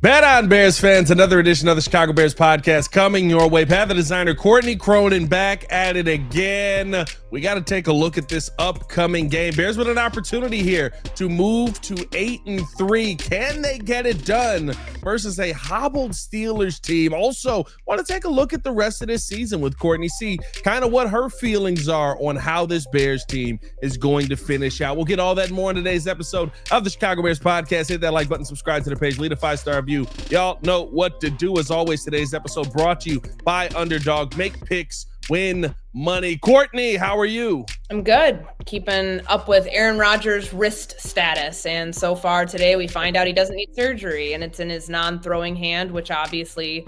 Bet on Bears fans, another edition of the Chicago Bears podcast coming your way. Pat the designer, Courtney Cronin back at it again. We got to take a look at this upcoming game. Bears with an opportunity here to move to 8-3. Can they get it done versus a hobbled Steelers team? Also, want to take a look at the rest of this season with Courtney, see kind of what her feelings are on how this Bears team is going to finish out. We'll get all that and more in today's episode of the Chicago Bears podcast. Hit that like button, subscribe to the page, leave a 5-star review. Y'all know what to do. As always, today's episode brought to you by Underdog. Make picks, win money. Courtney, how are you? I'm good. Keeping up with Aaron Rodgers' wrist status. And so far today, we find out he doesn't need surgery, and it's in his non-throwing hand, which obviously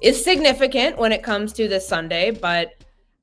is significant when it comes to this Sunday. But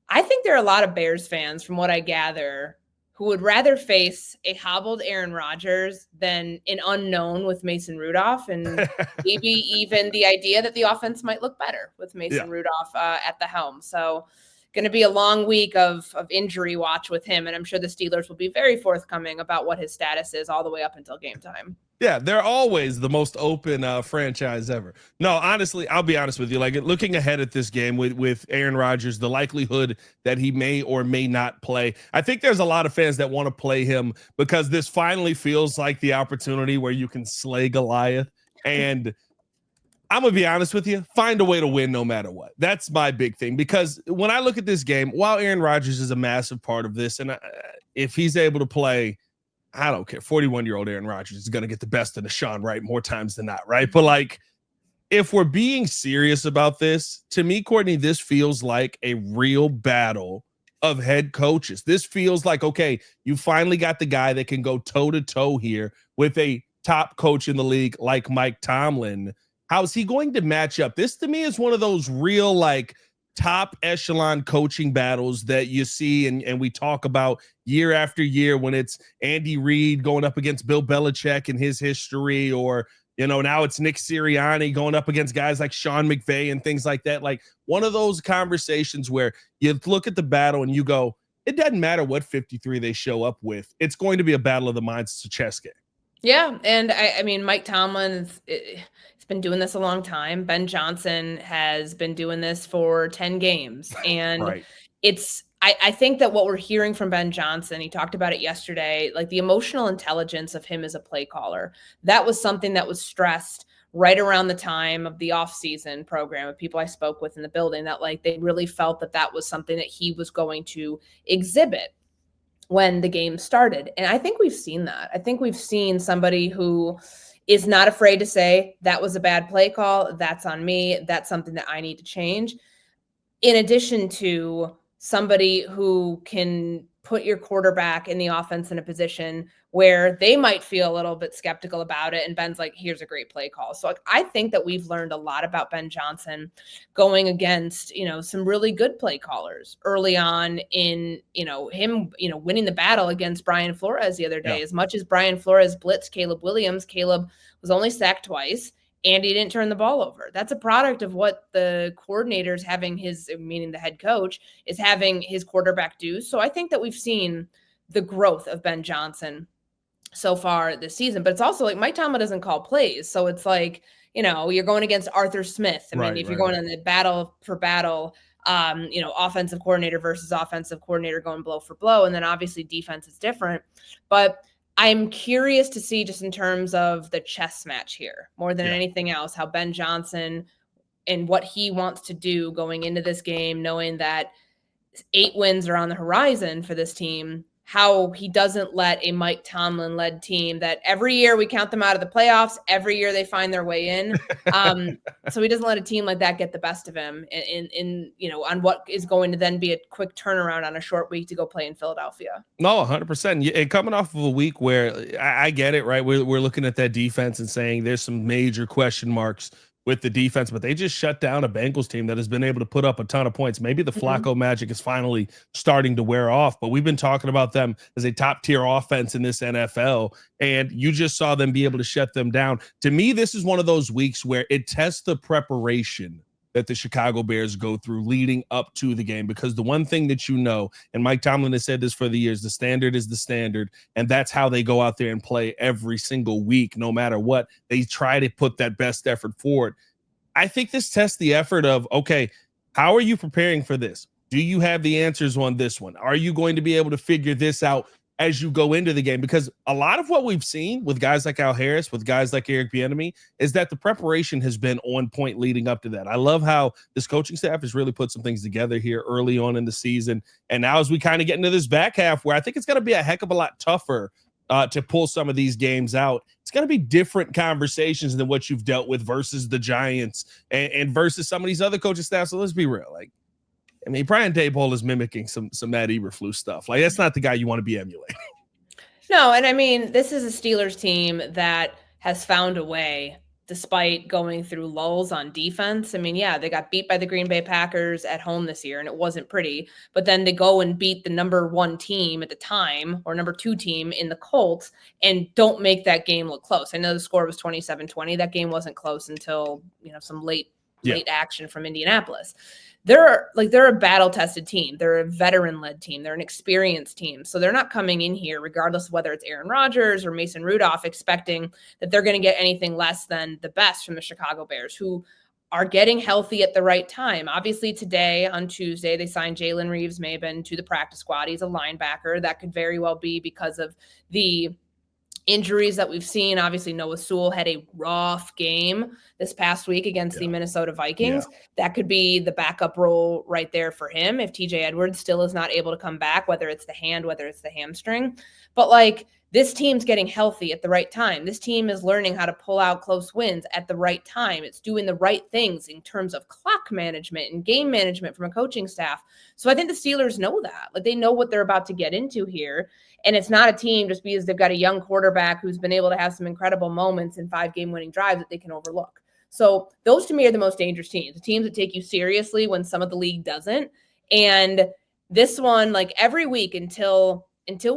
I think there are a lot of Bears fans, from what I gather, who would rather face a hobbled Aaron Rodgers than an unknown with Mason Rudolph, and maybe even the idea that the offense might look better with Mason Rudolph at the helm. So going to be a long week of injury watch with him, and I'm sure the Steelers will be very forthcoming about what his status is all the way up until game time. Yeah, they're always the most open franchise ever. No, honestly, I'll be honest with you. Like, looking ahead at this game with Aaron Rodgers, the likelihood that he may or may not play, I think there's a lot of fans that want to play him because this finally feels like the opportunity where you can slay Goliath. And I'm going to be honest with you, find a way to win no matter what. That's my big thing, because when I look at this game, while Aaron Rodgers is a massive part of this, and if he's able to play, I don't care, 41-year-old Aaron Rodgers is going to get the best of Deshaun Wright more times than not, right? But, like, if we're being serious about this, to me, Courtney, this feels like a real battle of head coaches. This feels like, okay, you finally got the guy that can go toe-to-toe here with a top coach in the league like Mike Tomlin. How's he going to match up? This, to me, is one of those real, like, top echelon coaching battles that you see and we talk about year after year when it's Andy Reid going up against Bill Belichick and his history, or, you know, now it's Nick Sirianni going up against guys like Sean McVay and things like that. Like, one of those conversations where you look at the battle and you go, it doesn't matter what 53 they show up with. It's going to be a battle of the minds. It's a chess game. Yeah. And I mean, Mike Tomlin, he's been doing this a long time. Ben Johnson has been doing this for 10 games. And right. I think that what we're hearing from Ben Johnson, he talked about it yesterday, like the emotional intelligence of him as a play caller. That was something that was stressed right around the time of the offseason program of people I spoke with in the building, that like they really felt that that was something that he was going to exhibit when the game started. And I think we've seen that. I think we've seen somebody who is not afraid to say that was a bad play call. That's on me. That's something that I need to change. In addition to somebody who can put your quarterback in the offense in a position where they might feel a little bit skeptical about it. And Ben's like, here's a great play call. So I think that we've learned a lot about Ben Johnson going against, you know, some really good play callers early on in, you know, him, you know, winning the battle against Brian Flores the other day. Yeah. As much as Brian Flores blitzed Caleb Williams, Caleb was only sacked twice, and he didn't turn the ball over. That's a product of what the coordinator's having meaning the head coach, is having his quarterback do. So I think that we've seen the growth of Ben Johnson so far this season. But it's also like Mike Tomlin doesn't call plays. So it's like, you know, you're going against Arthur Smith. I mean, if you're going on the battle for battle, you know, offensive coordinator versus offensive coordinator going blow for blow. And then obviously defense is different. But I'm curious to see, just in terms of the chess match here, more than anything else, how Ben Johnson and what he wants to do going into this game, knowing that 8 wins are on the horizon for this team, how he doesn't let a Mike Tomlin-led team that every year we count them out of the playoffs, every year they find their way in. So he doesn't let a team like that get the best of him in you know, on what is going to then be a quick turnaround on a short week to go play in Philadelphia. No, 100%. And coming off of a week where I get it, right? We're looking at that defense and saying there's some major question marks with the defense, but they just shut down a Bengals team that has been able to put up a ton of points. Maybe the Flacco magic is finally starting to wear off, but we've been talking about them as a top tier offense in this NFL, and you just saw them be able to shut them down. To me, this is one of those weeks where it tests the preparation that the Chicago Bears go through leading up to the game, because the one thing that you know, and Mike Tomlin has said this for the years, the standard is the standard, and that's how they go out there and play every single week, no matter what. They try to put that best effort forward. I think this tests the effort of, okay, how are you preparing for this? Do you have the answers on this one? Are you going to be able to figure this out as you go into the game? Because a lot of what we've seen with guys like Al Harris, with guys like Eric Bieniemy, is that the preparation has been on point leading up to that. I love how this coaching staff has really put some things together here early on in the season. And now as we kind of get into this back half, where I think it's going to be a heck of a lot tougher to pull some of these games out, it's going to be different conversations than what you've dealt with versus the Giants and versus some of these other coaching staffs. So let's be real. Like, I mean, Brian Daboll is mimicking some Matt Eberflus stuff. Like, that's not the guy you want to be emulating. No, and I mean, this is a Steelers team that has found a way, despite going through lulls on defense. I mean, yeah, they got beat by the Green Bay Packers at home this year, and it wasn't pretty. But then they go and beat the number 1 team at the time, or number 2 team in the Colts, and don't make that game look close. I know the score was 27-20. That game wasn't close until, some late action from Indianapolis. They're a battle-tested team. They're a veteran-led team. They're an experienced team. So they're not coming in here, regardless of whether it's Aaron Rodgers or Mason Rudolph, expecting that they're going to get anything less than the best from the Chicago Bears, who are getting healthy at the right time. Obviously, today, on Tuesday, they signed Jalen Reeves-Maybin to the practice squad. He's a linebacker. That could very well be because of the injuries that we've seen. Obviously, Noah Sewell had a rough game this past week against the Minnesota Vikings. Yeah. That could be the backup role right there for him if TJ Edwards still is not able to come back, whether it's the hand, whether it's the hamstring. But this team's getting healthy at the right time. This team is learning how to pull out close wins at the right time. It's doing the right things in terms of clock management and game management from a coaching staff. So I think the Steelers know that. They know what they're about to get into here. And it's not a team just because they've got a young quarterback who's been able to have some incredible moments in 5-game winning drives that they can overlook. So those to me are the most dangerous teams, the teams that take you seriously when some of the league doesn't. And this one, every week until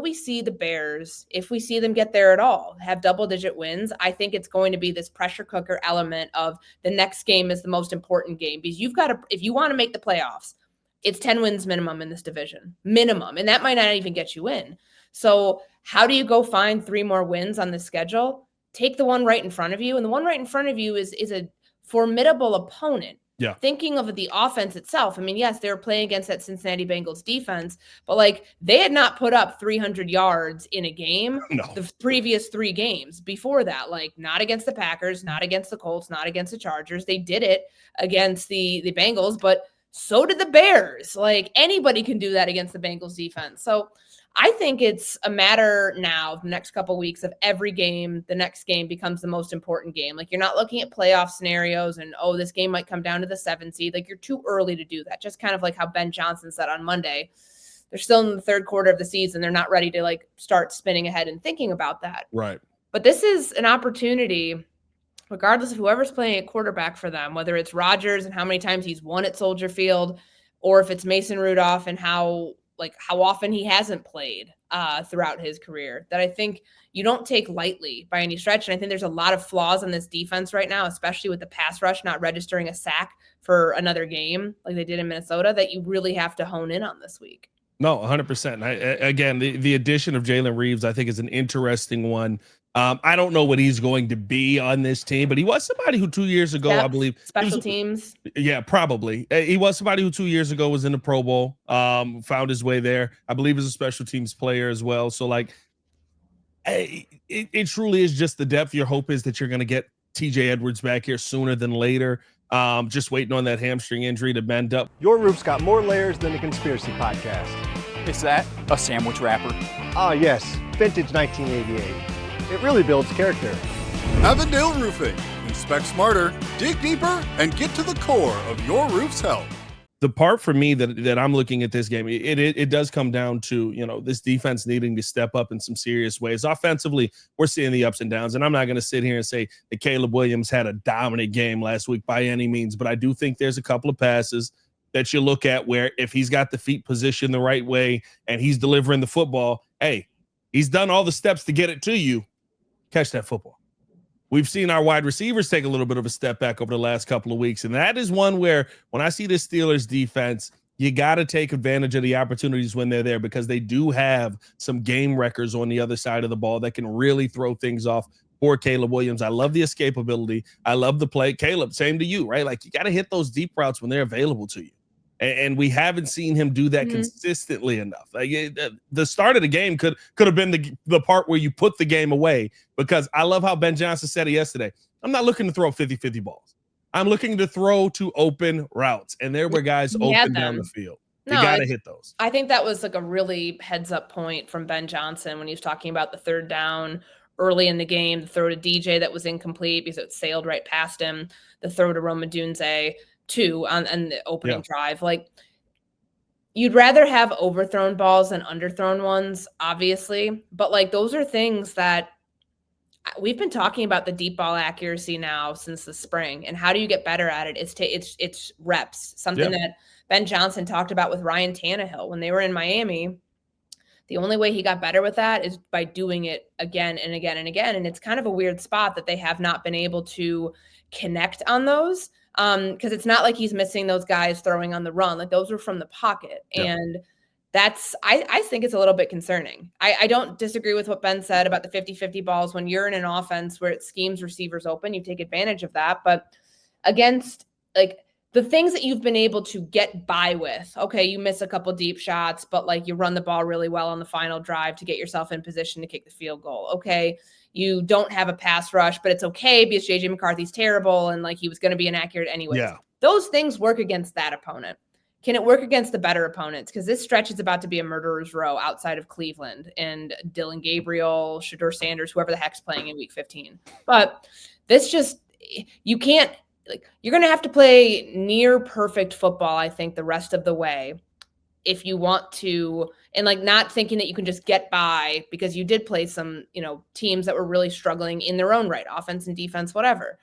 we see the Bears, if we see them get there at all, have double-digit wins, I think it's going to be this pressure cooker element of the next game is the most important game. Because if you want to make the playoffs, it's 10 wins minimum in this division. Minimum. And that might not even get you in. So how do you go find 3 more wins on the schedule? Take the one right in front of you. And the one right in front of you is a formidable opponent. Yeah. Thinking of the offense itself, I mean, yes, they were playing against that Cincinnati Bengals defense, but they had not put up 300 yards in a game the previous 3 games before that. Not against the Packers, not against the Colts, not against the Chargers. They did it against the Bengals, but so did the Bears. Anybody can do that against the Bengals defense. So I think it's a matter now, the next couple of weeks, of every game, the next game becomes the most important game. You're not looking at playoff scenarios and, this game might come down to the 7 seed. You're too early to do that. Just kind of how Ben Johnson said on Monday. They're still in the 3rd quarter of the season. They're not ready to start spinning ahead and thinking about that. Right. But this is an opportunity, regardless of whoever's playing at quarterback for them, whether it's Rodgers and how many times he's won at Soldier Field, or if it's Mason Rudolph and how often he hasn't played throughout his career, that I think you don't take lightly by any stretch. And I think there's a lot of flaws on this defense right now, especially with the pass rush not registering a sack for another game like they did in Minnesota, that you really have to hone in on this week. No, 100%. Again, the addition of Jalen Reeves, I think, is an interesting one. I don't know what he's going to be on this team, but he was somebody who 2 years ago, I believe, special teams. Yeah, probably. He was somebody who 2 years ago was in the Pro Bowl, found his way there. I believe he's a special teams player as well. So it truly is just the depth. Your hope is that you're going to get TJ Edwards back here sooner than later. Just waiting on that hamstring injury to mend up. Your roof's got more layers than a conspiracy podcast. Is that a sandwich wrapper? Ah, yes. Vintage 1988. It really builds character. Avondale Roofing. Inspect smarter, dig deeper, and get to the core of your roof's health. The part for me that I'm looking at this game, it does come down to, this defense needing to step up in some serious ways. Offensively, we're seeing the ups and downs, and I'm not going to sit here and say that Caleb Williams had a dominant game last week by any means, but I do think there's a couple of passes that you look at where if he's got the feet positioned the right way and he's delivering the football, hey, he's done all the steps to get it to you. Catch that football. We've seen our wide receivers take a little bit of a step back over the last couple of weeks. And that is one where when I see the Steelers defense, you got to take advantage of the opportunities when they're there, because they do have some game wreckers on the other side of the ball that can really throw things off for Caleb Williams. I love the escapability. I love the play. Caleb, same to you, right? Like, you got to hit those deep routes when they're available to you. And we haven't seen him do that consistently enough. Like, the start of the game could have been the part where you put the game away, because I love how Ben Johnson said it yesterday. I'm not looking to throw 50-50 balls. I'm looking to throw to open routes. And there were guys open down the field. You got to hit those. I think that was like a really heads up point from Ben Johnson when he was talking about the third down early in the game, the throw to DJ that was incomplete because it sailed right past him, the throw to Rome Odunze too on the opening drive. Like, you'd rather have overthrown balls than underthrown ones, obviously, but like, those are things that we've been talking about, the deep ball accuracy now since the spring. And how do you get better at it? It's reps, something that Ben Johnson talked about with Ryan Tannehill when they were in Miami. The only way he got better with that is by doing it again and again and again. And it's kind of a weird spot that they have not been able to connect on those. Because it's not like he's missing those guys throwing on the run. Like, those are from the pocket. And that's, I think it's a little bit concerning. I don't disagree with what Ben said about the 50-50 balls. When you're in an offense where it schemes receivers open, you take advantage of that. But against, like, the things that you've been able to get by with, okay, you miss a couple deep shots, but like, you run the ball really well on the final drive to get yourself in position to kick the field goal. Okay, you don't have a pass rush, but it's okay because JJ McCarthy's terrible and like, he was going to be inaccurate anyway. Those things work against that opponent. Can it work against the better opponents? Because this stretch is about to be a murderer's row outside of Cleveland and Dylan Gabriel, Shedeur Sanders, whoever the heck's playing in week 15. But this just, you can't, like, you're going to have to play near perfect football, I think, the rest of the way if you want to, and like, not thinking that you can just get by, because you did play some, teams that were really struggling in their own right, offense and defense, whatever.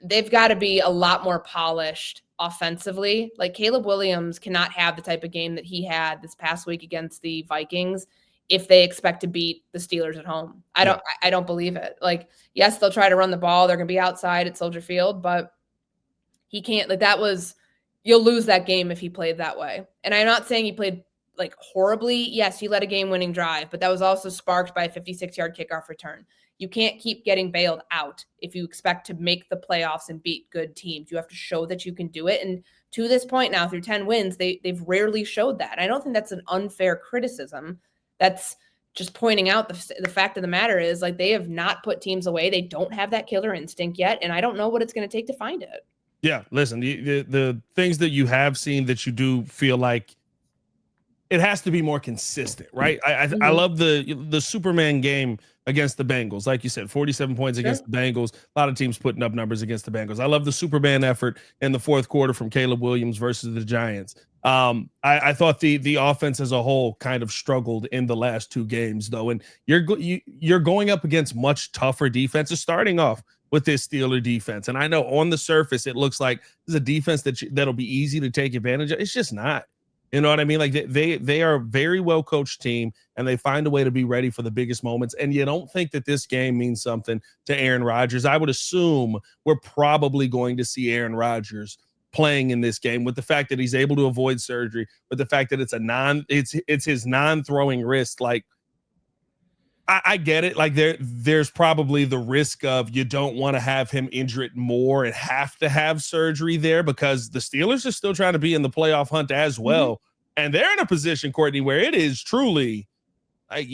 They've got to be a lot more polished offensively. Like, Caleb Williams cannot have the type of game that he had this past week against the Vikings if they expect to beat the Steelers at home. I don't believe it. Like, yes, they'll try to run the ball. They're going to be outside at Soldier Field, but he can't. Like, you'll lose that game if he played that way. And I'm not saying he played like horribly. Yes, he led a game-winning drive, but that was also sparked by a 56-yard kickoff return. You can't keep getting bailed out if you expect to make the playoffs and beat good teams. You have to show that you can do it. And to this point now, through 10 wins, they've rarely showed that. I don't think that's an unfair criticism. That's just pointing out the fact of the matter is, like, they have not put teams away. They don't have that killer instinct yet, and I don't know what it's going to take to find it. Yeah, listen, the things that you have seen that you do feel like it has to be more consistent, right? I love the Superman game against the Bengals. Like you said, 47 points against the Bengals. A lot of teams putting up numbers against the Bengals. I love the Superman effort in the fourth quarter from Caleb Williams versus the Giants. I thought the offense as a whole kind of struggled in the last two games, though. And you're going up against much tougher defenses, starting off with this Steeler defense. And I know on the surface, it looks like this is a defense that'll be easy to take advantage of. It's just not. You know what I mean? Like, they are a very well coached team, and they find a way to be ready for the biggest moments. And you don't think that this game means something to Aaron Rodgers. I would assume we're probably going to see Aaron Rodgers playing in this game, with the fact that he's able to avoid surgery, with the fact that it's his non-throwing wrist. Like, I get it. Like, there's probably the risk of you don't want to have him injure it more and have to have surgery there, because the Steelers are still trying to be in the playoff hunt as well. And they're in a position, Courtney, where it is truly like,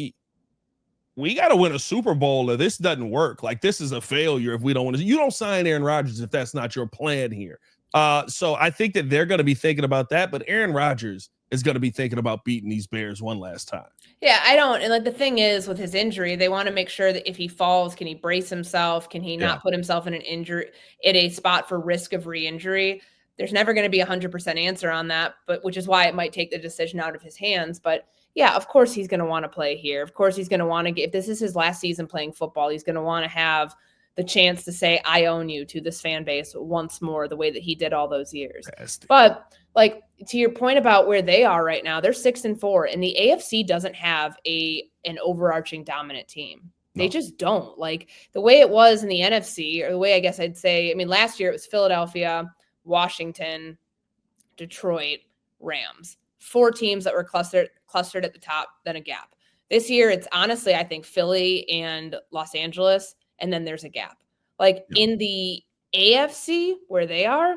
we got to win a Super Bowl or this doesn't work. Like, this is a failure if we don't want to. You don't sign Aaron Rodgers if that's not your plan here. So I think that they're going to be thinking about that, but Aaron Rodgers is going to be thinking about beating these Bears one last time. Yeah, I don't. And like, the thing is, with his injury, they want to make sure that if he falls, can he brace himself? Can he not put himself in a spot for risk of re-injury? There's never going to be 100% answer on that, but which is why it might take the decision out of his hands. But yeah, of course he's going to want to play here. Of course he's going to want to if this is his last season playing football, he's going to want to have the chance to say, I own you to this fan base once more, the way that he did all those years. Fantastic. But like, to your point about where they are right now, they're 6-4, and the AFC doesn't have an overarching dominant team. They just don't. Like the way it was in the NFC, or the way I guess I'd say, I mean, last year it was Philadelphia, Washington, Detroit, Rams. 4 teams that were clustered at the top, then a gap. This year, it's honestly, I think, Philly and Los Angeles, and then there's a gap. Like in the AFC, where they are,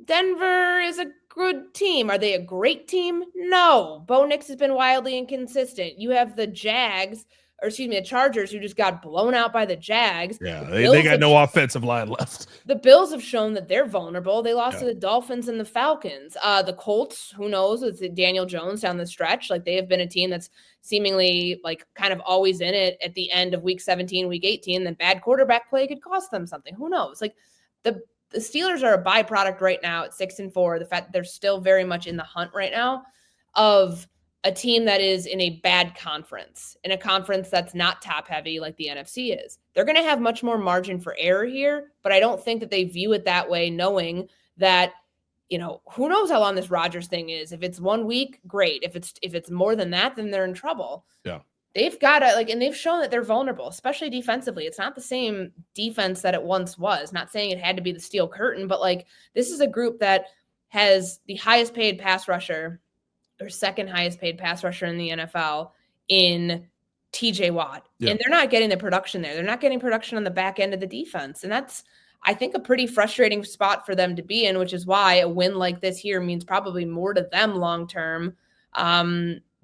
Denver is a good team. Are they a great team? No. Bo Nix has been wildly inconsistent. You have the the Chargers, who just got blown out by the Jags. Yeah, they got no offensive line left. The Bills have shown that they're vulnerable. They lost to the Dolphins and the Falcons. The Colts, who knows, with Daniel Jones down the stretch, like they have been a team that's seemingly like kind of always in it at the end of week 17, week 18. Then bad quarterback play could cost them something. Who knows? Like the Steelers are a byproduct right now at 6-4. The fact that they're still very much in the hunt right now of a team that is in a bad conference, in a conference that's not top heavy like the NFC is. They're going to have much more margin for error here, but I don't think that they view it that way, knowing that, who knows how long this Rodgers thing is. If it's 1 week, great. If it's more than that, then they're in trouble. Yeah. They've got to and they've shown that they're vulnerable, especially defensively. It's not the same defense that it once was. Not saying it had to be the steel curtain, but like this is a group that has the highest paid pass rusher, or second highest paid pass rusher in the NFL in TJ Watt. Yeah. And they're not getting the production there. They're not getting production on the back end of the defense. And that's, I think, a pretty frustrating spot for them to be in, which is why a win like this here means probably more to them long-term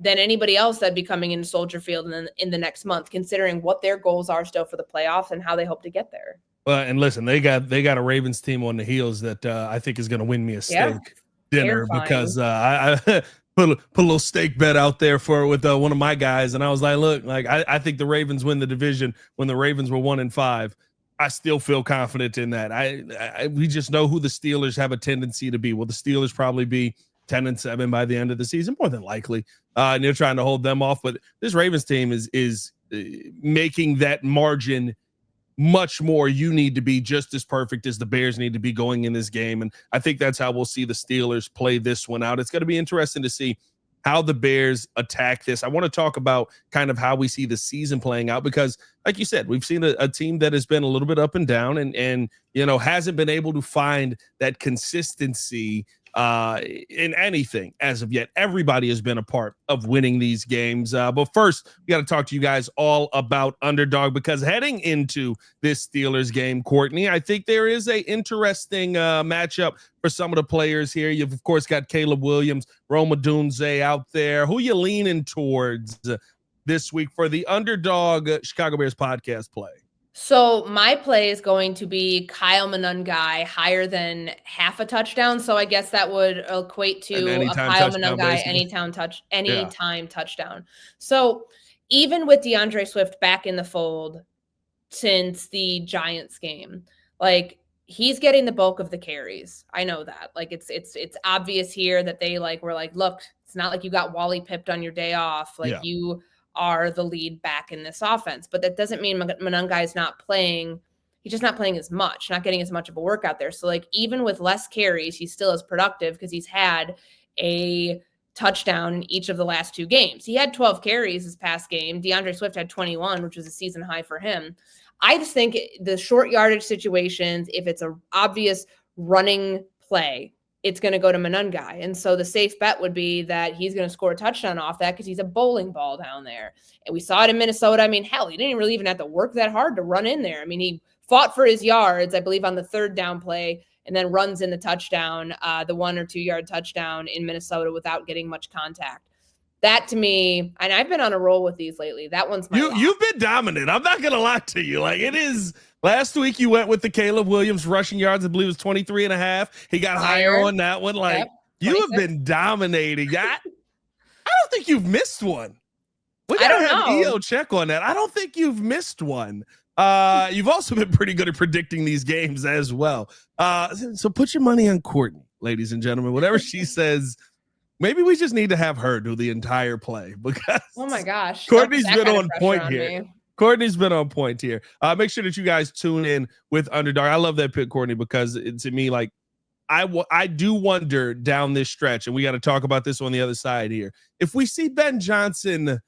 than anybody else that'd be coming into Soldier Field in the next month, considering what their goals are still for the playoffs and how they hope to get there. Well, and listen, they got a Ravens team on the heels that I think is going to win me a steak dinner. Terrifying. Because I put a little steak bet out there with one of my guys, and I was like, look, like I think the Ravens win the division when the Ravens were 1-5. I still feel confident in that. We just know who the Steelers have a tendency to be. Will the Steelers probably be 10-7 by the end of the season? More than likely. And they're trying to hold them off, but this Ravens team is making that margin much more. You need to be just as perfect as the Bears need to be going in this game. And I think that's how we'll see the Steelers play this one out. It's going to be interesting to see how the Bears attack this. I want to talk about kind of how we see the season playing out, because like you said, we've seen a team that has been a little bit up and down and hasn't been able to find that consistency in anything as of yet. Everybody has been a part of winning these games. But first, we got to talk to you guys all about Underdog, because heading into this Steelers game, Courtney, I think there is a interesting matchup for some of the players here. You've, of course, got Caleb Williams, Rome Odunze out there. Who you leaning towards this week for the Underdog Chicago Bears podcast play? So my play is going to be Kyle Monangai higher than half a touchdown. So I guess that would equate to a Kyle Monangai anytime touchdown. So even with DeAndre Swift back in the fold since the Giants game, like he's getting the bulk of the carries. I know that. Like it's obvious here that they were like, look, it's not like you got Wally pipped on your day off. Like you are the lead back in this offense, but that doesn't mean Monangai is not playing. He's just not playing as much, not getting as much of a work out there. So even with less carries, he's still as productive because he's had a touchdown in each of the last 2 games. He had 12 carries this past game. DeAndre Swift had 21, which was a season high for him. I just think the short yardage situations, if it's an obvious running play, it's going to go to Monangai. And so the safe bet would be that he's going to score a touchdown off that because he's a bowling ball down there. And we saw it in Minnesota. I mean, hell, he didn't really even have to work that hard to run in there. I mean, he fought for his yards, I believe, on the 3rd down play, and then runs in the touchdown, the 1 or 2 yard touchdown in Minnesota without getting much contact. That to me, and I've been on a roll with these lately. That one's my You've been dominant. I'm not going to lie to you. Like it is. Last week you went with the Caleb Williams rushing yards. I believe it was 23.5. He got higher on that one. Like you have been dominating. I don't think you've missed one. We got to have EO check on that. I don't think you've missed one. You've also been pretty good at predicting these games as well. So put your money on Courtney, ladies and gentlemen. Whatever she says, maybe we just need to have her do the entire play, because oh my gosh, Courtney's been on point here. Courtney's been on point here. Make sure that you guys tune in with Underdog. I love that pick, Courtney, because to me, like I do wonder down this stretch, and we got to talk about this on the other side here. If we see Ben Johnson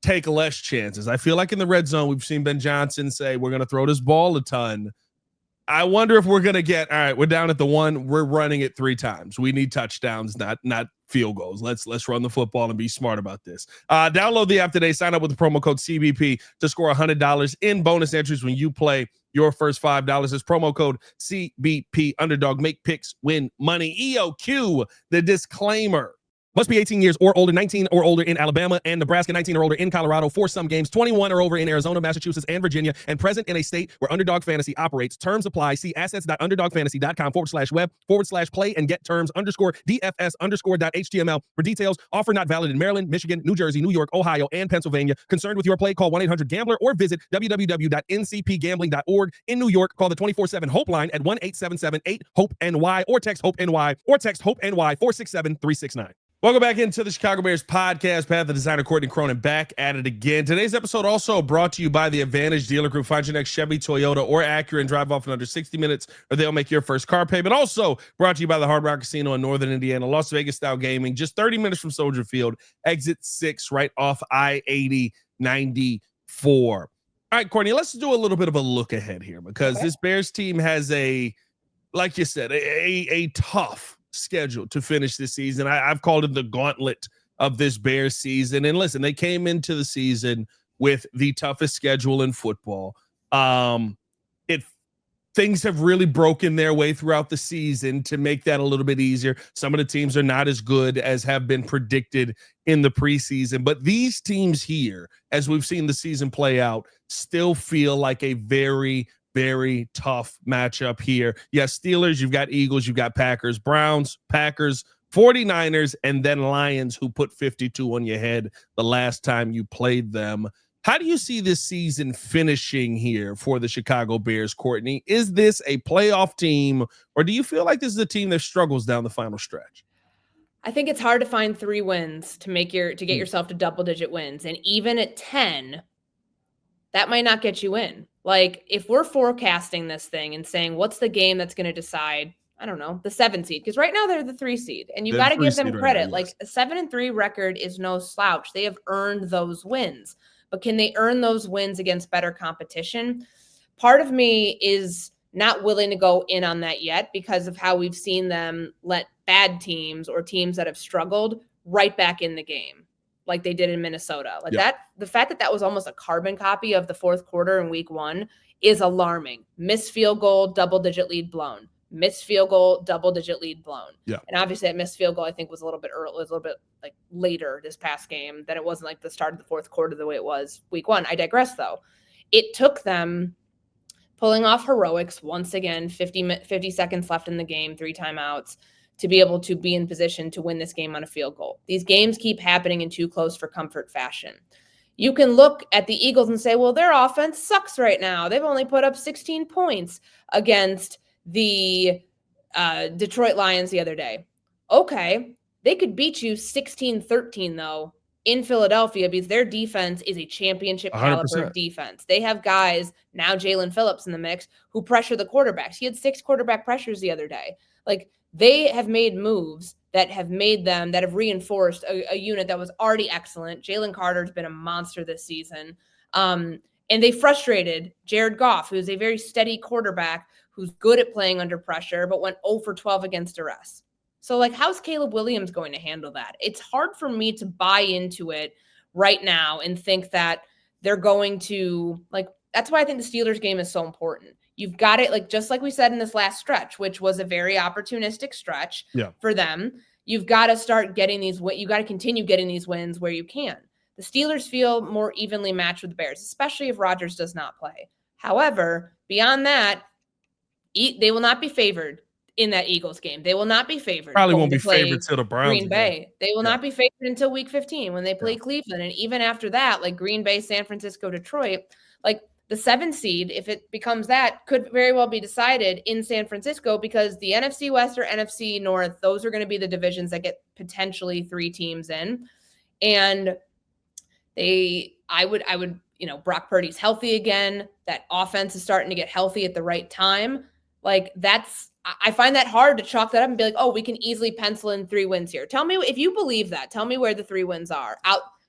take less chances. I feel like in the red zone, we've seen Ben Johnson say, we're going to throw this ball a ton. I wonder if we're going to get, all right, we're down at the 1, we're running it 3 times. We need touchdowns, not field goals. Let's run the football and be smart about this. Download the app today, sign up with the promo code CBP to score $100 in bonus entries when you play your first $5. It's promo code CBP. Underdog, make picks, win money. EOQ, the disclaimer. Must be 18 years or older, 19 or older in Alabama and Nebraska, 19 or older in Colorado for some games, 21 or over in Arizona, Massachusetts, and Virginia, and present in a state where Underdog Fantasy operates. Terms apply. See assets.underdogfantasy.com/web/play and get terms _DFS_.html for details. Offer not valid in Maryland, Michigan, New Jersey, New York, Ohio, and Pennsylvania. Concerned with your play? Call 1-800-GAMBLER or visit www.ncpgambling.org. In New York, call the 24/7-HOPE line at 1-877-8-HOPE-NY or text HOPE-NY 467-369. Welcome back into the Chicago Bears podcast. Pat, the designer, Courtney Cronin, back at it again. Today's episode also brought to you by the Advantage Dealer Group. Find your next Chevy, Toyota, or Acura and drive off in under 60 minutes, or they'll make your first car payment. Also brought to you by the Hard Rock Casino in Northern Indiana, Las Vegas style gaming, just 30 minutes from Soldier Field, exit 6, right off I-80 94. All right, Courtney, let's do a little bit of a look ahead here because this Bears team has like you said, a tough schedule to finish this season. I've called it the gauntlet of this Bears season. And listen, they came into the season with the toughest schedule in football. Things have really broken their way throughout the season to make that a little bit easier. Some of the teams are not as good as have been predicted in the preseason, but these teams here, as we've seen the season play out, still feel like a very, very tough matchup here. Yes, Steelers, you've got Eagles, you've got Packers, Browns, Packers, 49ers, and then Lions, who put 52 on your head the last time you played them. How do you see this season finishing here for the Chicago Bears, Courtney? Is this a playoff team, or do you feel like this is a team that struggles down the final stretch? I think it's hard to find 3 wins to get yourself to double-digit wins, and even at 10, that might not get you in. Like, if we're forecasting this thing and saying, what's the game that's going to decide, I don't know, the 7 seed? Because right now they're the 3 seed, and you got to give them credit. Right now, yes. Like, a 7-3 record is no slouch. They have earned those wins. But can they earn those wins against better competition? Part of me is not willing to go in on that yet because of how we've seen them let bad teams or teams that have struggled right back in the game, like they did in Minnesota. Like the fact that was almost a carbon copy of the fourth quarter in week 1 is alarming. Missed field goal, double-digit lead blown. Missed field goal, double-digit lead blown. Yeah. And obviously that missed field goal, I think, was a little bit early, was a little bit like later this past game than it wasn't like the start of the fourth quarter the way it was week 1. I digress, though. It took them pulling off heroics once again, 50 seconds left in the game, 3 timeouts, to be able to be in position to win this game on a field goal. These games keep happening in too close for comfort fashion. You can look at the Eagles and say, well, their offense sucks right now. They've only put up 16 points against the Detroit Lions the other day. Okay, they could beat you 16-13, though, in Philadelphia because their defense is a championship caliber defense. They have guys, now Jalen Phillips in the mix, who pressure the quarterbacks. He had 6 quarterback pressures the other day. Like, they have made moves that have reinforced a unit that was already excellent. Jalen Carter's been a monster this season. And they frustrated Jared Goff, who's a very steady quarterback who's good at playing under pressure, but went 0 for 12 against duress. So, like, how's Caleb Williams going to handle that? It's hard for me to buy into it right now and think that they're going to, like, that's why I think the Steelers game is so important. You've got it, like, just like we said in this last stretch, which was a very opportunistic stretch for them. You've got to start getting you got to continue getting these wins where you can. The Steelers feel more evenly matched with the Bears, especially if Rodgers does not play. However, beyond that, they will not be favored in that Eagles game. They will not be favored. Probably won't be favored till the Browns. Green Bay. They will not be favored until week 15 when they play Cleveland. And even after that, like Green Bay, San Francisco, Detroit, like the 7 seed, if it becomes that, could very well be decided in San Francisco because the NFC West or NFC North, those are going to be the divisions that get potentially 3 teams in. And I would, Brock Purdy's healthy again. That offense is starting to get healthy at the right time. Like, I find that hard to chalk that up and be like, oh, we can easily pencil in 3 wins here. Tell me if you believe that. Tell me where the 3 wins are.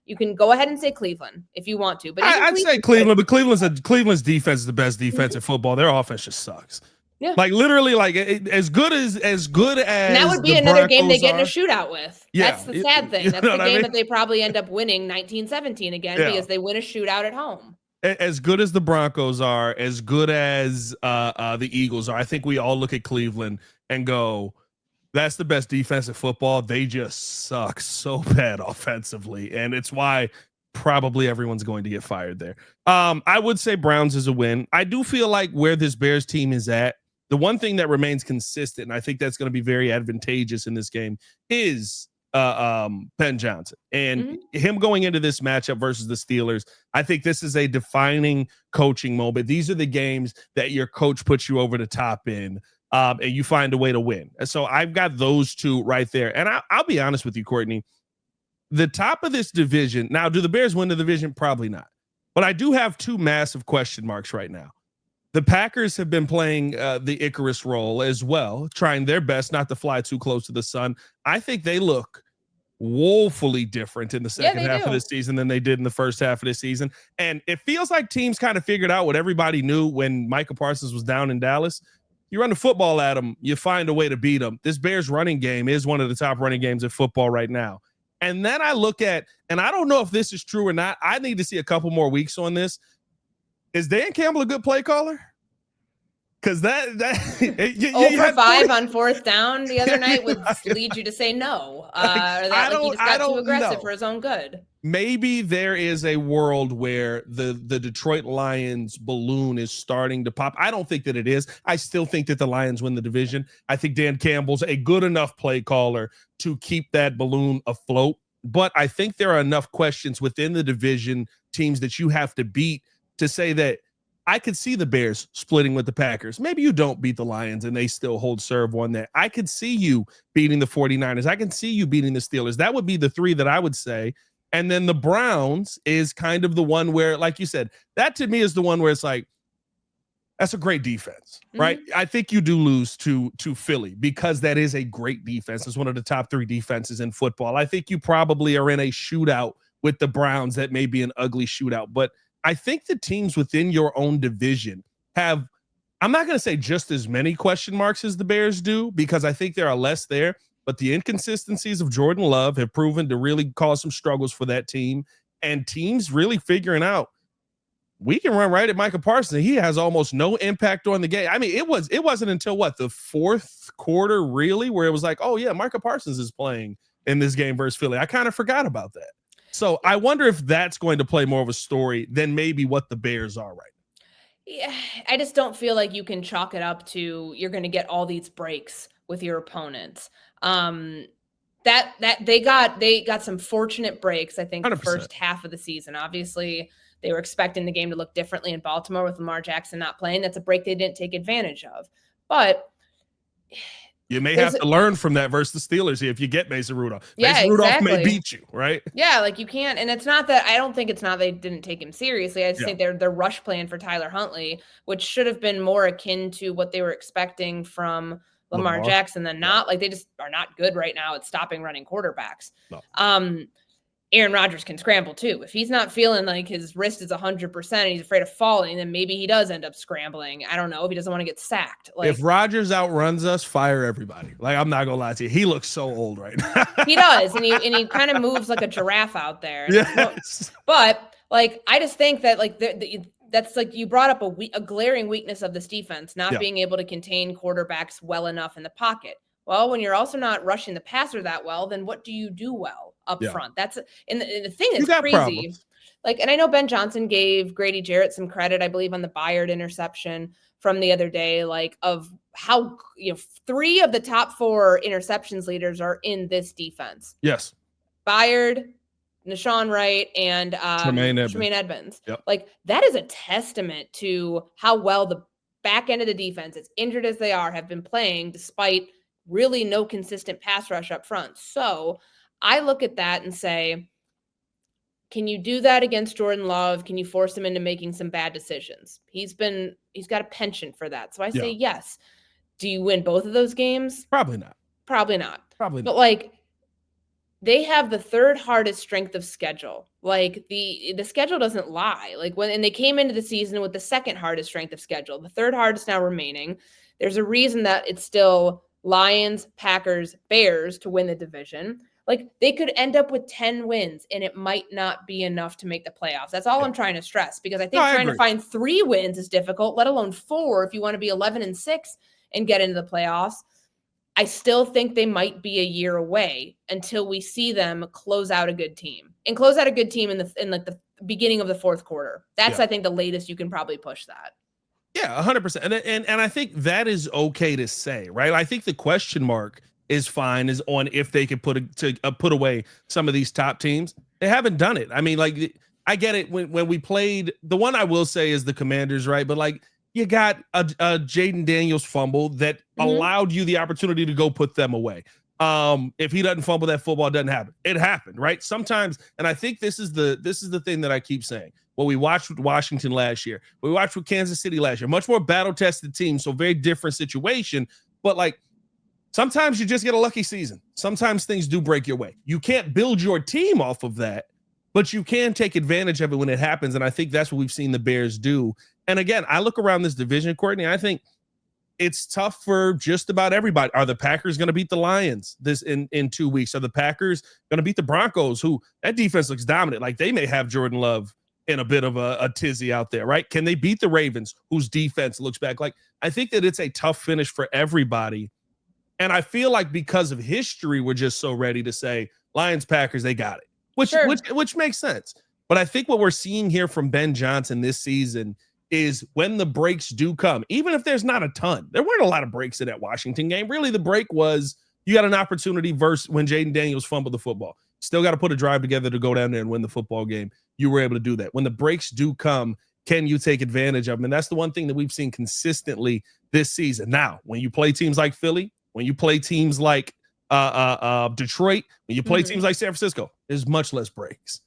You can go ahead and say Cleveland if you want to, but I'd say Cleveland, but Cleveland's defense is the best defense in football. Their offense just sucks. Yeah. Like literally, like as good as and that would be another game they get in a shootout with. Yeah. That's the sad thing. That's the game that they probably end up winning 19-17 again because they win a shootout at home. As good as the Broncos are, as good as the Eagles are, I think we all look at Cleveland and go, that's the best defense in football. They just suck so bad offensively, and it's why probably everyone's going to get fired there. I would say Browns is a win. I do feel like where this Bears team is at, the one thing that remains consistent, and I think that's going to be very advantageous in this game, is Ben Johnson and him going into this matchup versus the Steelers. I think this is a defining coaching moment. These are the games that your coach puts you over the top in, and you find a way to win. And so I've got those two right there. And I'll be honest with you, Courtney, the top of this division. Now, do the Bears win the division? Probably not. But I do have two massive question marks right now. The Packers have been playing the Icarus role as well, trying their best not to fly too close to the sun. I think they look woefully different in the second half of the season than they did in the first half of the season. And it feels like teams kind of figured out what everybody knew when Micah Parsons was down in Dallas. You run the football at them, you find a way to beat them. This Bears running game is one of the top running games in football right now. And then I look at, and I don't know if this is true or not. I need to see a couple more weeks on this. Is Dan Campbell a good play caller? Because that 0 for 5 on fourth down the other night would lead you to say no. Or that he just got too aggressive for his own good. Maybe there is a world where the Detroit Lions balloon is starting to pop. I don't think that it is. I still think that the Lions win the division. I think Dan Campbell's a good enough play caller to keep that balloon afloat. But I think there are enough questions within the division teams that you have to beat to say that I could see the Bears splitting with the Packers. Maybe you don't beat the Lions and they still hold serve on that. I could see you beating the 49ers. I can see you beating the Steelers. That would be the three that I would say. And then the Browns is kind of the one where, like you said, that to me is the one where it's like, that's a great defense, right? I think you do lose to Philly because that is a great defense. It's one of the top 3 defenses in football. I think you probably are in a shootout with the Browns that may be an ugly shootout, but I think the teams within your own division have, I'm not going to say just as many question marks as the Bears do, because I think there are less there, but the inconsistencies of Jordan Love have proven to really cause some struggles for that team, and teams really figuring out we can run right at Micah Parsons. He has almost no impact on the game. I mean, it wasn't until the fourth quarter really where it was like, oh yeah, Micah Parsons is playing in this game versus Philly. I kind of forgot about that. So I wonder if that's going to play more of a story than maybe what the Bears are right now. Yeah, I just don't feel like you can chalk it up to you're going to get all these breaks with your opponents. That they got some fortunate breaks, I think, 100%. The first half of the season. Obviously, they were expecting the game to look differently in Baltimore with Lamar Jackson not playing. That's a break they didn't take advantage of. But you may have to learn from that versus the Steelers if you get Mason Rudolph. Yeah, Mason Rudolph may beat you, right? Yeah, like you can't. And it's not that, I don't think it's not they didn't take him seriously. I just think their rush plan for Tyler Huntley, which should have been more akin to what they were expecting from Lamar Jackson than not. Like they just are not good right now at stopping running quarterbacks. No. Aaron Rodgers can scramble too. If he's not feeling like his wrist is 100% and he's afraid of falling, then maybe he does end up scrambling. I don't know if he doesn't want to get sacked. Like, if Rodgers outruns us, fire everybody. Like, I'm not gonna lie to you, he looks so old right now. He does, and he kind of moves like a giraffe out there. Yes. But like, I just think that like that's like you brought up a glaring weakness of this defense, not being able to contain quarterbacks well enough in the pocket. Well, when you're also not rushing the passer that well, then what do you do well up front? That's and the thing that's crazy. Problems. Like, and I know Ben Johnson gave Grady Jarrett some credit, I believe, on the Byard interception from the other day, like of how 3 of the top 4 interceptions leaders are in this defense. Yes. Byard, Nashawn Wright, and Tremaine Edmonds. Yep. Like that is a testament to how well the back end of the defense, as injured as they are, have been playing despite really no consistent pass rush up front. So I look at that and say, can you do that against Jordan Love? Can you force him into making some bad decisions? He's got a penchant for that. So I say yes. Do you win both of those games? Probably not. But like, they have the third hardest strength of schedule. Like the schedule doesn't lie. Like and they came into the season with the second hardest strength of schedule, the third hardest now remaining. There's a reason that it's still Lions, Packers, Bears to win the division. Like they could end up with 10 wins and it might not be enough to make the playoffs. That's all I'm trying to stress, because I think trying to find 3 wins is difficult, let alone 4 if you want to be 11-6 and get into the playoffs. I still think they might be a year away until we see them close out a good team in the beginning of the fourth quarter. That's I think the latest you can probably push that. Yeah, 100%. And I think that is okay to say, right? I think the question mark is fine is on if they could put away some of these top teams. They haven't done it. I mean, like, I get it when we played, the one I will say is the Commanders, right? But like, you got a Jaden Daniels fumble that allowed you the opportunity to go put them away. If he doesn't fumble, that football doesn't happen. It happened, right? Sometimes, and I think this is the thing that I keep saying. What we watched with Washington last year, we watched with Kansas City last year, much more battle-tested team, so very different situation. But like, sometimes you just get a lucky season. Sometimes things do break your way. You can't build your team off of that, but you can take advantage of it when it happens. And I think that's what we've seen the Bears do. And again, I look around this division, Courtney, I think it's tough for just about everybody. Are the Packers going to beat the Lions in 2 weeks? Are the Packers going to beat the Broncos, who that defense looks dominant? Like, they may have Jordan Love in a bit of a tizzy out there, right? Can they beat the Ravens, whose defense looks back? Like, I think that it's a tough finish for everybody. And I feel like because of history, we're just so ready to say Lions, Packers, they got it, which makes sense. But I think what we're seeing here from Ben Johnson this season is when the breaks do come, even if there's not a ton, there weren't a lot of breaks in that Washington game. Really, the break was you got an opportunity versus when Jaden Daniels fumbled the football. Still got to put a drive together to go down there and win the football game. You were able to do that. When the breaks do come, can you take advantage of them? And that's the one thing that we've seen consistently this season. Now, when you play teams like Philly, when you play teams like Detroit, when you play teams like San Francisco, there's much less breaks.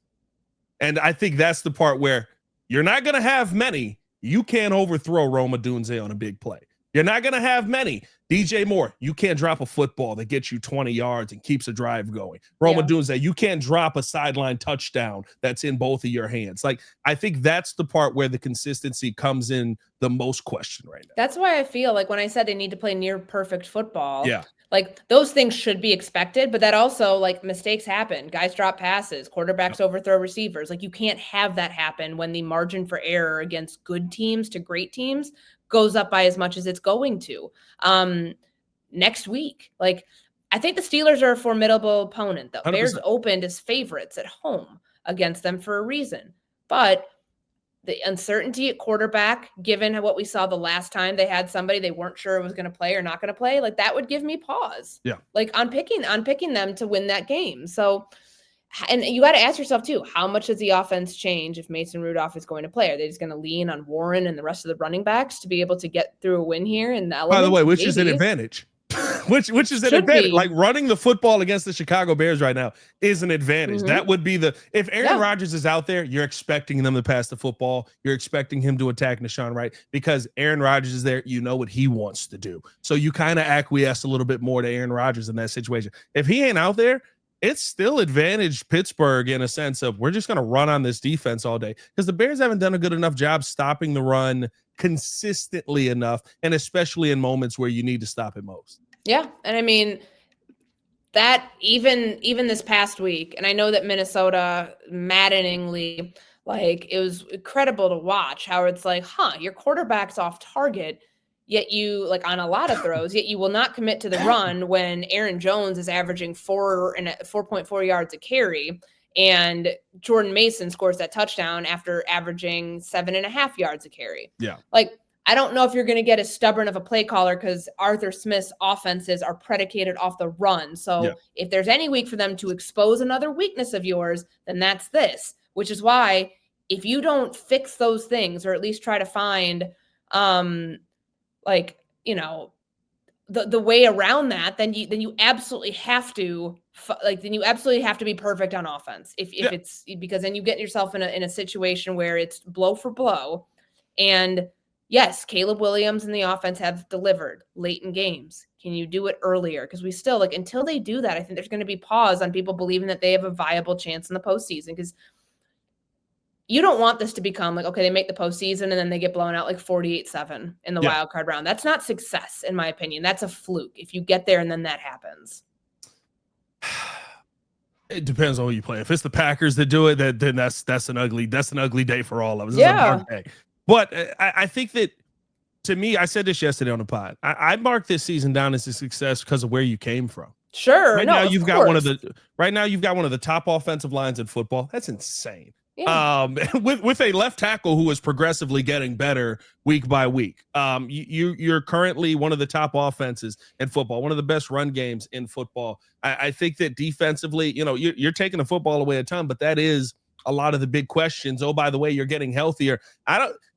And I think that's the part where you're not going to have many. You can't overthrow Roma Dunze on a big play. You're not going to have many. DJ Moore, you can't drop a football that gets you 20 yards and keeps a drive going. Roma Dunze, you can't drop a sideline touchdown that's in both of your hands. Like, I think that's the part where the consistency comes in the most question right now. That's why I feel like when I said they need to play near perfect football, like those things should be expected, but that also, like, mistakes happen. Guys drop passes, quarterbacks overthrow receivers. Like, you can't have that happen when the margin for error against good teams to great teams goes up by as much as it's going to next week. Like, I think the Steelers are a formidable opponent, though. 100%. Bears opened as favorites at home against them for a reason. But the uncertainty at quarterback, given what we saw the last time they had somebody they weren't sure was going to play or not going to play, like, that would give me pause. Yeah. Like, on picking them to win that game. So, and you got to ask yourself too, how much does the offense change if Mason Rudolph is going to play? Are they just going to lean on Warren and the rest of the running backs to be able to get through a win here? And by the way, which is an advantage. which is an advantage. Like, running the football against the Chicago Bears right now is an advantage. That would be if Aaron Rodgers is out there, you're expecting them to pass the football. You're expecting him to attack Nashawn Wright, because Aaron Rodgers is there. You know what he wants to do. So you kind of acquiesce a little bit more to Aaron Rodgers in that situation. If he ain't out there, it's still advantage Pittsburgh in a sense of, we're just going to run on this defense all day, because the Bears haven't done a good enough job stopping the run consistently enough, and especially in moments where you need to stop it most. Yeah. And I mean, that even this past week, and I know that Minnesota maddeningly, like, it was incredible to watch how it's like, your quarterback's off target, yet you, like, on a lot of throws, yet you will not commit to the run when Aaron Jones is averaging 4.4 yards a carry, and Jordan Mason scores that touchdown after averaging 7.5 yards a carry. Yeah. Like, I don't know if you're going to get as stubborn of a play caller, because Arthur Smith's offenses are predicated off the run. So if there's any week for them to expose another weakness of yours, then that's this, which is why if you don't fix those things, or at least try to find, like, you know, the way around that, then you absolutely have to be perfect on offense. If it's, because then you get yourself in a situation where it's blow for blow, and yes, Caleb Williams and the offense have delivered late in games. Can you do it earlier? Because we still, like, until they do that, I think there's going to be pause on people believing that they have a viable chance in the postseason, because you don't want this to become like, okay, they make the postseason and then they get blown out like 48-7 in the wild card round. That's not success, in my opinion. That's a fluke if you get there and then that happens. It depends on who you play. If it's the Packers that do it, then that's an ugly day for all of us. It's Yeah. a dark day. But I think that, to me, I said this yesterday on the pod. I marked this season down as a success because of where you came from. Sure. Right now you've got one of the top offensive lines in football. That's insane. Yeah. With a left tackle who is progressively getting better week by week. You're currently one of the top offenses in football, one of the best run games in football. I think that defensively, you're taking the football away a ton, but that is a lot of the big questions. Oh, by the way, you're getting healthier.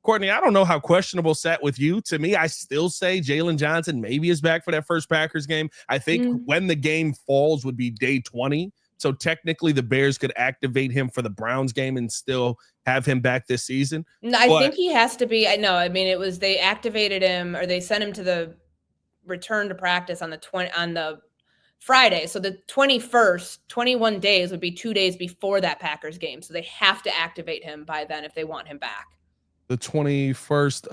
Courtney, I don't know how questionable sat with you. To me, I still say Jalen Johnson maybe is back for that first Packers game. I think when the game falls would be day 20. So technically the Bears could activate him for the Browns game and still have him back this season. No, I think he has to be. It was, they activated him, or they sent him to the return to practice on the Friday. So the 21st, 21 days would be 2 days before that Packers game. So they have to activate him by then if they want him back. The 21st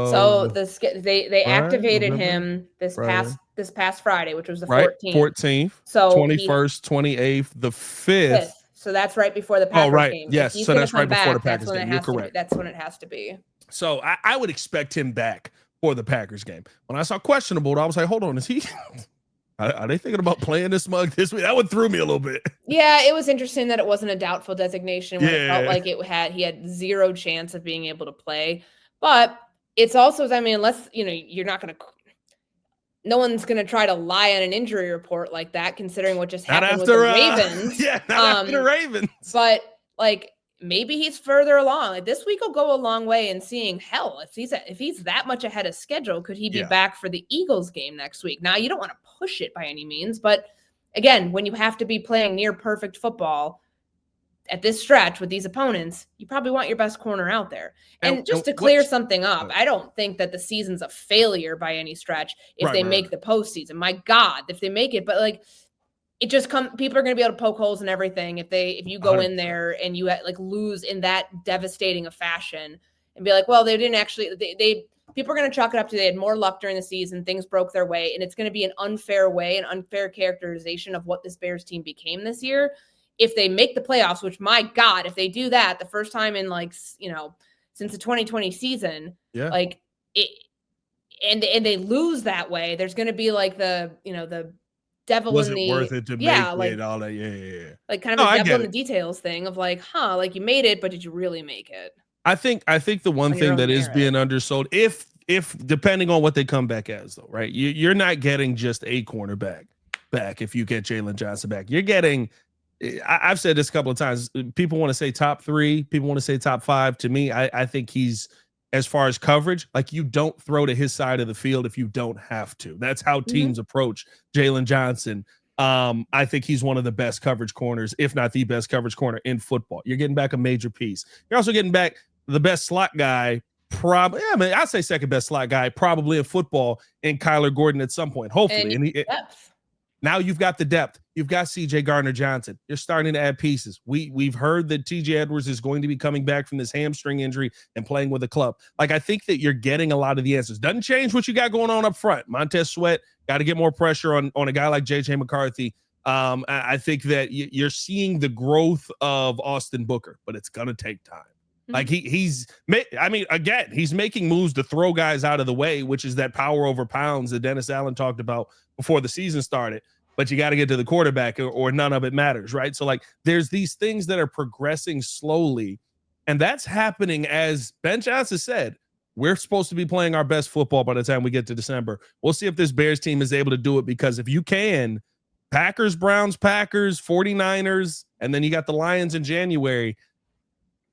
so they activated him this past Friday, which was the 14th. So 21st, 28th, the 5th. So that's right before the Packers game. Yes, so that's right before the Packers game. You're correct. That's when it has to be. So I would expect him back for the Packers game. When I saw questionable, I was like, hold on, is he are they thinking about playing this mug this week? That one threw me a little bit. Yeah, it was interesting that it wasn't a doubtful designation when it felt like he had zero chance of being able to play. But it's also, unless, you're not going to, no one's going to try to lie on an injury report like that, considering what just happened with the Ravens. Not after the Ravens. But maybe he's further along. Like, this week will go a long way in seeing, hell, if he's that much ahead of schedule, could he be back for the Eagles game next week? Now, you don't want to push it by any means, but again, when you have to be playing near perfect football at this stretch with these opponents, you probably want your best corner out there. And just to clear something up, I don't think that the season's a failure by any stretch if they make the postseason. My God, if they make it, but it just people are going to be able to poke holes in everything if you go 100%. In there and you lose in that devastating a fashion and be like, well, they didn't actually, people are going to chalk it up to they had more luck during the season, things broke their way, and it's going to be an unfair characterization of what this Bears team became this year. If they make the playoffs, which, my God, if they do that the first time in since the 2020 season, and they lose that way, there's going to be the devil was in it the worth it to make it all that kind of a devil in the details thing of you made it, but did you really make it? I think the one thing that is being undersold, if depending on what they come back as, though, right? You're not getting just a cornerback back if you get Jalen Johnson back. You're getting, I've said this a couple of times, people want to say top 3, people want to say top 5. To me, I think he's, as far as coverage, you don't throw to his side of the field if you don't have to. That's how teams approach Jalen Johnson. I think he's one of the best coverage corners, if not the best coverage corner in football. You're getting back a major piece. You're also getting back the best slot guy, I'd say second best slot guy probably in football, in Kyler Gordon at some point, hopefully. Now you've got the depth. You've got C.J. Gardner-Johnson. You're starting to add pieces. We've heard that T.J. Edwards is going to be coming back from this hamstring injury and playing with the club. I think that you're getting a lot of the answers. Doesn't change what you got going on up front. Montez Sweat, got to get more pressure on a guy like J.J. McCarthy. I think that you're seeing the growth of Austin Booker, but it's going to take time. He's making moves to throw guys out of the way, which is that power over pounds that Dennis Allen talked about before the season started. But you got to get to the quarterback or none of it matters, right? So there's these things that are progressing slowly, and that's happening, as Ben Johnson said, we're supposed to be playing our best football by the time we get to December. We'll see if this Bears team is able to do it, because if you can, Packers, Browns, Packers, 49ers, and then you got the Lions in January,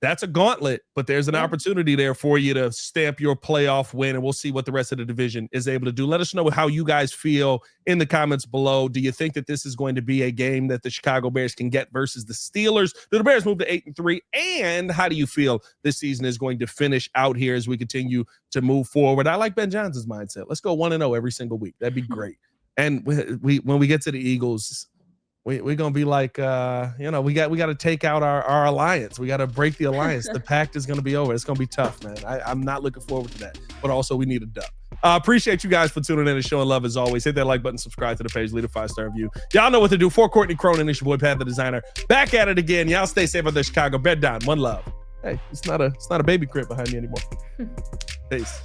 that's a gauntlet, but there's an opportunity there for you to stamp your playoff win, and we'll see what the rest of the division is able to do. Let us know how you guys feel in the comments below. Do you think that this is going to be a game that the Chicago Bears can get versus the Steelers? Do the Bears move to 8-3? And how do you feel this season is going to finish out here as we continue to move forward? I like Ben Johnson's mindset. Let's go 1-0 every single week. That'd be great. And when we get to the Eagles, we're gonna be like, we got to take out our alliance. We got to break the alliance. The pact is gonna be over. It's gonna be tough, man. I'm not looking forward to that. But also, we need a dub. Appreciate you guys for tuning in and showing love as always. Hit that like button, subscribe to the page, leave a 5-star review. Y'all know what to do. For Courtney Cronin, it's your boy Pat the Designer. Back at it again. Y'all stay safe out there, Chicago. Bed down. One love. Hey, it's not a baby crib behind me anymore. Peace.